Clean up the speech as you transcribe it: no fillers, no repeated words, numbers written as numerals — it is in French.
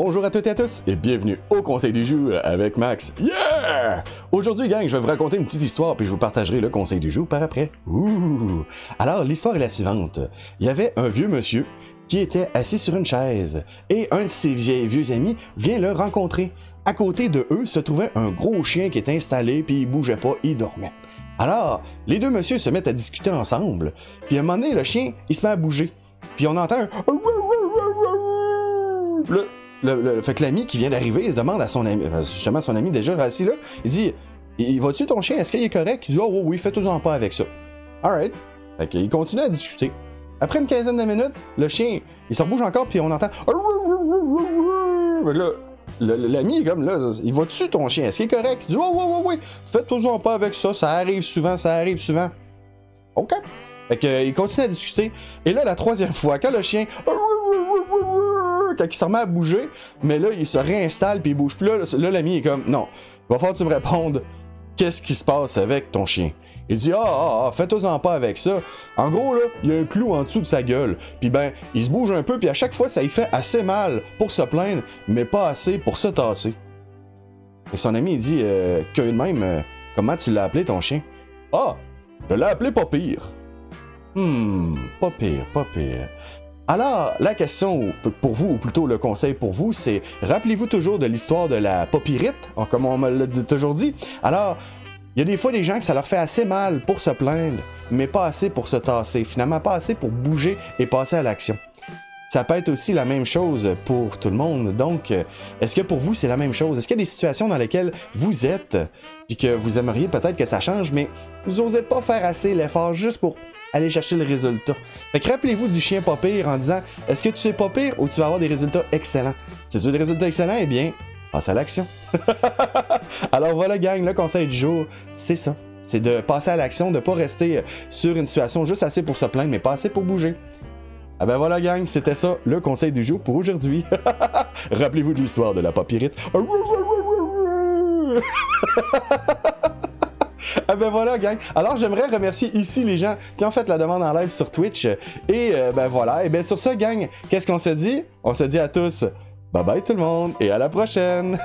Bonjour à toutes et à tous et bienvenue au Conseil du jour avec Max. Yeah! Aujourd'hui, gang, je vais vous raconter une petite histoire puis je vous partagerai le conseil du jour par après. Ouh! Alors, l'histoire est la suivante. Il y avait un vieux monsieur qui était assis sur une chaise et un de ses vieux amis vient le rencontrer. À côté de eux se trouvait un gros chien qui était installé puis il bougeait pas, il dormait. Alors, les deux messieurs se mettent à discuter ensemble puis à un moment donné, le chien, il se met à bouger. Puis on entend un... Fait que l'ami qui vient d'arriver, il demande à son ami, justement son ami déjà assis là, il dit vas-tu ton chien, est-ce qu'il est correct? Il dit oh oui, fais-toi-en pas avec ça. Alright. Fait qu'il continue à discuter. Après une quinzaine de minutes, le chien, il se rebouge encore, puis on entend. Fait que là, l'ami est comme là, il va-tu ton chien, est-ce qu'il est correct? Il dit oh oui, fais-toi-en pas avec ça, ça arrive souvent. OK. Fait qu'il continue à discuter. Et là, la troisième fois, quand le chien. Quand il se remet à bouger, mais là, il se réinstalle puis il bouge plus. Là, l'ami est comme, non, il va falloir que tu me répondes, qu'est-ce qui se passe avec ton chien? Il dit, fais-toi-en pas avec ça. En gros, là, il y a un clou en dessous de sa gueule. Puis ben, il se bouge un peu, puis à chaque fois, ça lui fait assez mal pour se plaindre, mais pas assez pour se tasser. Et son ami, il dit, que de même, comment tu l'as appelé ton chien? Ah, je l'ai appelé pas pire. Pas pire. Alors, la question pour vous, ou plutôt le conseil pour vous, c'est rappelez-vous toujours de l'histoire de la papyrite, comme on me l'a toujours dit. Alors, il y a des fois des gens que ça leur fait assez mal pour se plaindre, mais pas assez pour se tasser, finalement pas assez pour bouger et passer à l'action. Ça peut être aussi la même chose pour tout le monde. Donc, est-ce que pour vous, c'est la même chose? Est-ce qu'il y a des situations dans lesquelles vous êtes, puis que vous aimeriez peut-être que ça change, mais vous n'osez pas faire assez l'effort juste pour aller chercher le résultat? Fait que rappelez-vous du chien pas pire en disant, est-ce que tu es pas pire ou tu vas avoir des résultats excellents? Si tu veux des résultats excellents, eh bien, passe à l'action. Alors voilà, gang, le conseil du jour, c'est ça. C'est de passer à l'action, de ne pas rester sur une situation juste assez pour se plaindre, mais pas assez pour bouger. Ah ben voilà, gang, c'était ça, le conseil du jour pour aujourd'hui. Rappelez-vous de l'histoire de la papyrite. Ah ben voilà, gang. Alors, j'aimerais remercier ici les gens qui ont fait la demande en live sur Twitch. Et ben voilà, et ben sur ça, gang, qu'est-ce qu'on se dit? On se dit à tous, bye bye tout le monde, et à la prochaine!